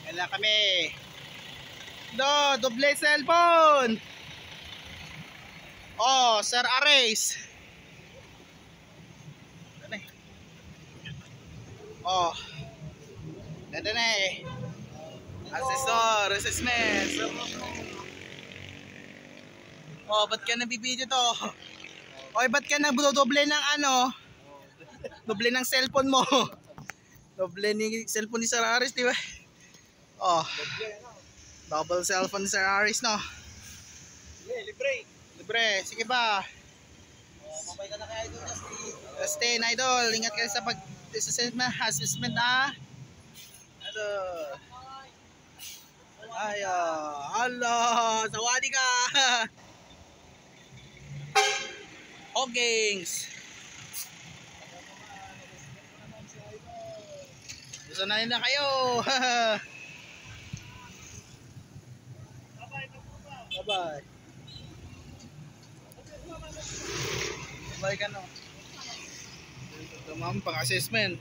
Kailan kami. Doble cellphone. Oh, Sir Aris. Oh. Ganda na eh. Assessor, assessment. Oh, ba't ka nabibideo to? Oy, ba't ka nagdodoble ng ano? Doble ng cellphone mo. Doble ni cellphone ni Sir Aris, di ba? Oh. Double cellphone ni Sir Aris, no? Libre. Libre, sige ba? Mabay ka na kaya idol, Justin, idol, ingat kayo sa pag-assessment na. Ano? Ay, hala, sawadi ka. Hogings. Gusto na nila kayo. Bye-bye. Bye ka no. Ito ma'am, pang-assessment.